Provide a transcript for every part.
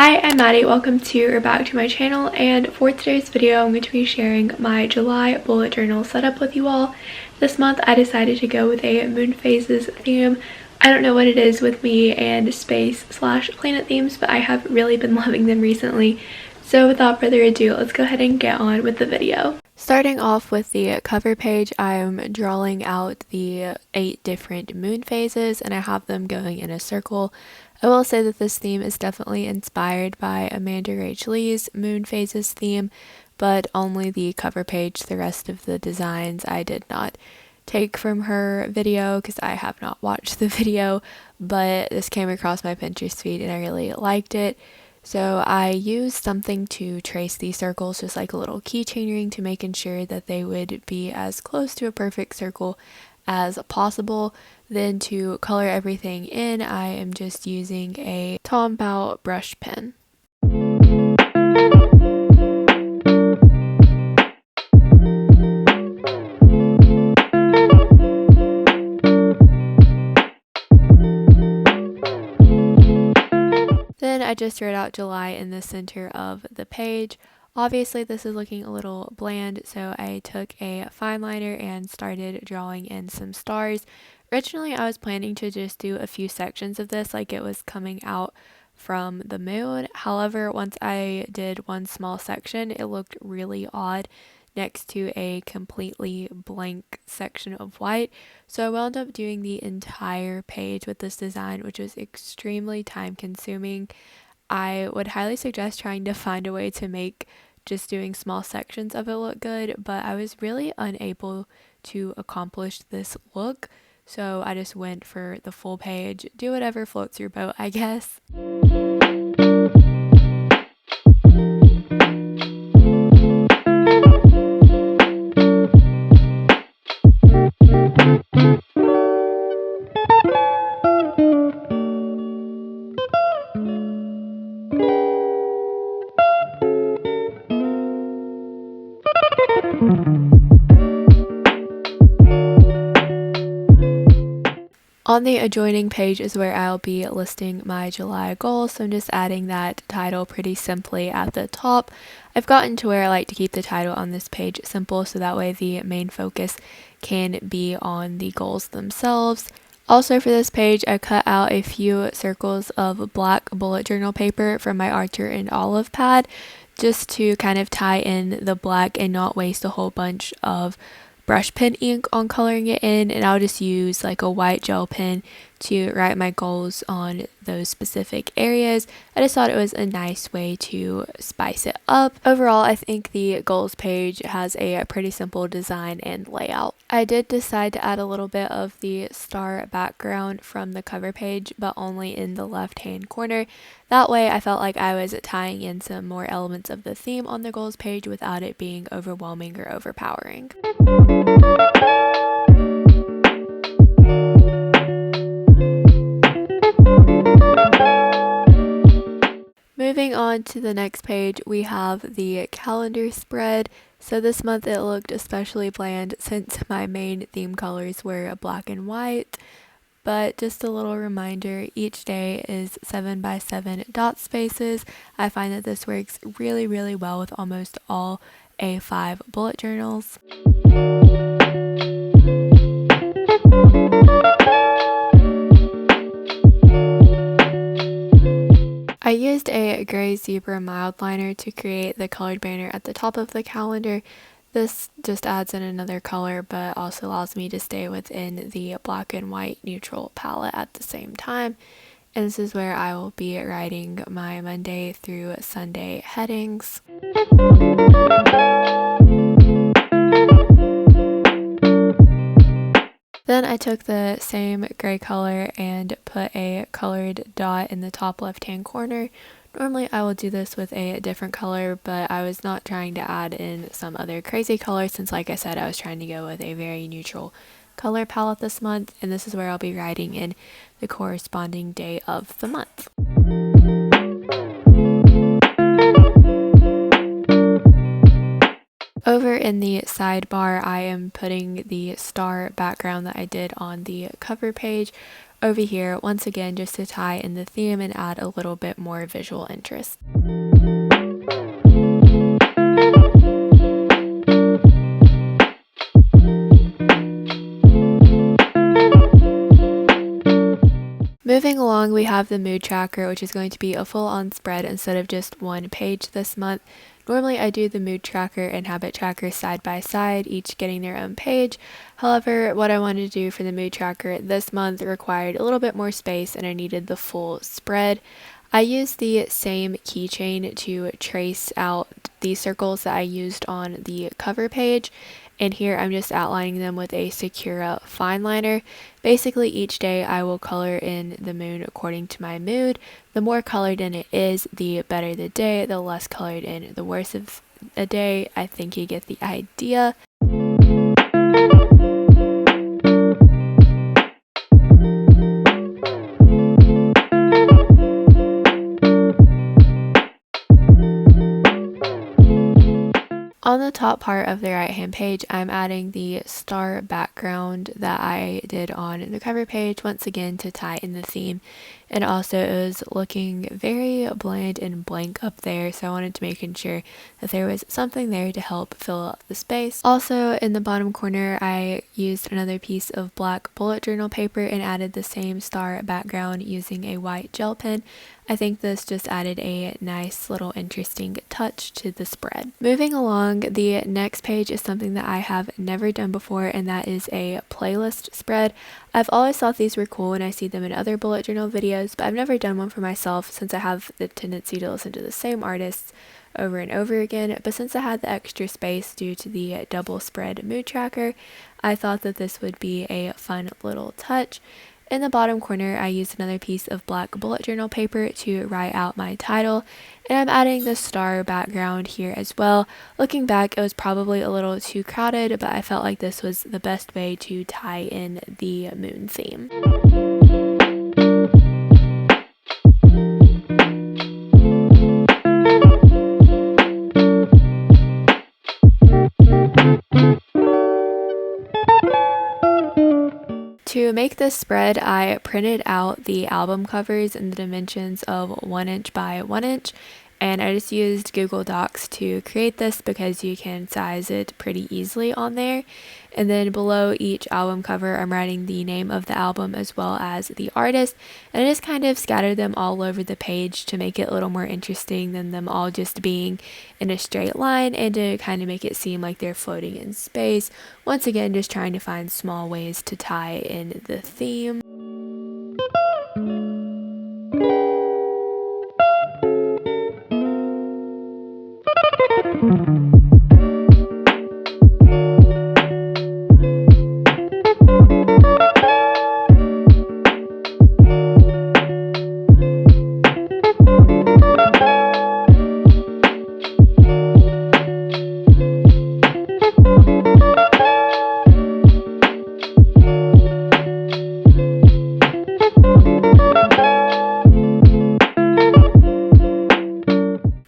Hi, I'm Maddie. Welcome to or back to my channel, and for today's video I'm going to be sharing my July bullet journal setup with you all. This month I decided to go with a moon phases theme. I don't know what it is with me and space/planet themes, but I have really been loving them recently. So without further ado, let's go ahead and get on with the video. Starting off with the cover page, I am drawing out the 8 different moon phases and I have them going in a circle. I will say that this theme is definitely inspired by Amanda Rach Lee's moon phases theme, but only the cover page. The rest of the designs I did not take from her video because I have not watched the video, but this came across my Pinterest feed and I really liked it. So I used something to trace these circles, just like a little keychain ring, to making sure that they would be as close to a perfect circle as possible. Then to color everything in, I am just using a Tombow brush pen. Then I just wrote out July in the center of the page. Obviously this is looking a little bland, so I took a fine liner and started drawing in some stars. Originally I was planning to just do a few sections of this like it was coming out from the moon. However, once I did one small section, it looked really odd next to a completely blank section of white. So I wound up doing the entire page with this design, which was extremely time consuming. I would highly suggest trying to find a way to make just doing small sections of it look good, but I was really unable to accomplish this look. So I just went for the full page. Do whatever floats your boat, I guess. On the adjoining page is where I'll be listing my July goals, so I'm just adding that title pretty simply at the top. I've gotten to where I like to keep the title on this page simple, so that way the main focus can be on the goals themselves. Also for this page, I cut out a few circles of black bullet journal paper from my Archer and Olive pad, just to kind of tie in the black and not waste a whole bunch of brush pen ink on coloring it in, and I'll just use like a white gel pen to write my goals on those specific areas. I just thought it was a nice way to spice it up. Overall, I think the goals page has a pretty simple design and layout. I did decide to add a little bit of the star background from the cover page, but only in the left hand corner. That way I felt like I was tying in some more elements of the theme on the goals page without it being overwhelming or overpowering. Moving on to the next page, we have the calendar spread. So this month it looked especially bland since my main theme colors were black and white. But just a little reminder, each day is 7 by 7 dot spaces. I find that this works really, really well with almost all A5 bullet journals. I used a gray zebra mild liner to create the colored banner at the top of the calendar. This just adds in another color, but also allows me to stay within the black and white neutral palette at the same time. And this is where I will be writing my Monday through Sunday headings. Then I took the same gray color and put a colored dot in the top left hand corner. Normally I will do this with a different color, but I was not trying to add in some other crazy color since, like I said, I was trying to go with a very neutral color palette this month, and this is where I'll be writing in the corresponding day of the month. Over in the sidebar, I am putting the star background that I did on the cover page. over here, once again, just to tie in the theme and add a little bit more visual interest. Moving along, we have the mood tracker, which is going to be a full-on spread instead of just one page this month. Normally I do the mood tracker and habit tracker side by side, each getting their own page. However, what I wanted to do for the mood tracker this month required a little bit more space and I needed the full spread. I used the same keychain to trace out the circles that I used on the cover page, and here I'm just outlining them with a Sakura fine liner. Basically each day I will color in the moon according to my mood. The more colored in it is, the better the day. The less colored in, the worse of a day. I think you get the idea. On the top part of the right hand page, I'm adding the star background that I did on the cover page, once again to tie in the theme. And also it was looking very bland and blank up there, so I wanted to make sure that there was something there to help fill up the space. Also in the bottom corner, I used another piece of black bullet journal paper and added the same star background using a white gel pen. I think this just added a nice little interesting touch to the spread. Moving along, the next page is something that I have never done before, and that is a playlist spread. I've always thought these were cool when I see them in other bullet journal videos, but I've never done one for myself since I have the tendency to listen to the same artists over and over again. But since I had the extra space due to the double spread mood tracker, I thought that this would be a fun little touch. In the bottom corner, I used another piece of black bullet journal paper to write out my title, and I'm adding the star background here as well. Looking back, it was probably a little too crowded, but I felt like this was the best way to tie in the moon theme. To make this spread, I printed out the album covers in the dimensions of 1 inch by 1 inch, and I just used Google Docs to create this because you can size it pretty easily on there. And then below each album cover, I'm writing the name of the album as well as the artist, and I just kind of scattered them all over the page to make it a little more interesting than them all just being in a straight line, and to kind of make it seem like they're floating in space. Once again, just trying to find small ways to tie in the theme.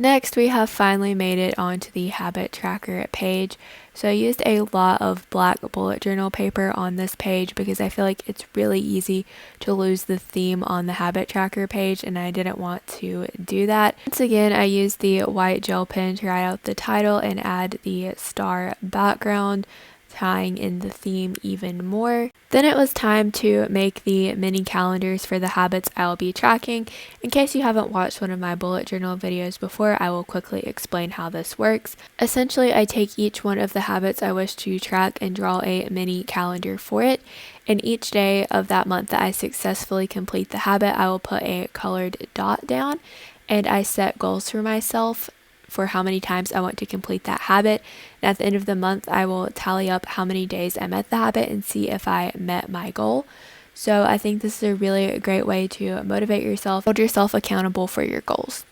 Next, we have finally made it onto the habit tracker page. So I used a lot of black bullet journal paper on this page because I feel like it's really easy to lose the theme on the habit tracker page, and I didn't want to do that. Once again, I used the white gel pen to write out the title and add the star background, tying in the theme even more. Then it was time to make the mini calendars for the habits I'll be tracking. In case you haven't watched one of my bullet journal videos before, I will quickly explain how this works. Essentially, I take each one of the habits I wish to track and draw a mini calendar for it. And each day of that month that I successfully complete the habit, I will put a colored dot down, and I set goals for myself for how many times I want to complete that habit. And at the end of the month, I will tally up how many days I met the habit and see if I met my goal. So I think this is a really great way to motivate yourself, hold yourself accountable for your goals.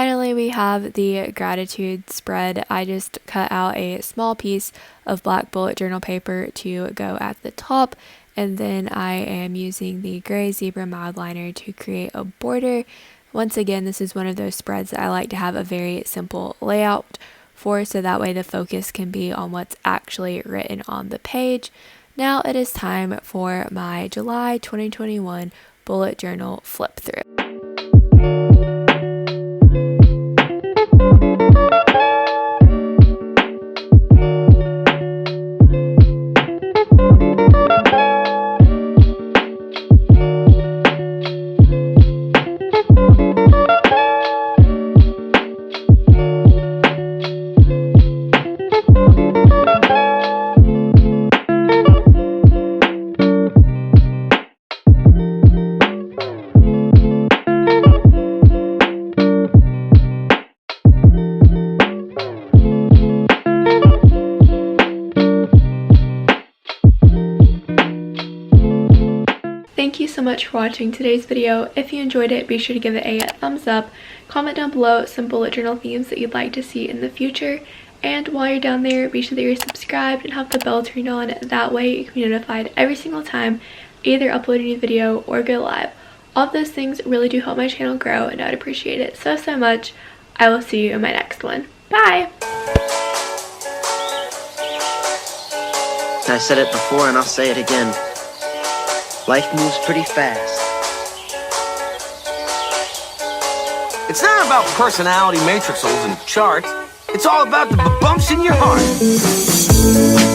finally, we have the gratitude spread. I just cut out a small piece of black bullet journal paper to go at the top, and then I am using the gray zebra mild liner to create a border. Once again, this is one of those spreads that I like to have a very simple layout for, so that way the focus can be on what's actually written on the page. Now it is time for my July 2021 bullet journal flip through. Thank you so much for watching today's video. If you enjoyed it, be sure to give it a thumbs up. Comment down below some bullet journal themes that you'd like to see in the future. And while you're down there, be sure that you're subscribed and have the bell turned on. That way you can be notified every single time I either upload a new video or go live. All of those things really do help my channel grow, and I'd appreciate it so much. I will see you in my next one. Bye! I said it before and I'll say it again. Life moves pretty fast. It's not about personality matrixels and charts. It's all about the bumps in your heart.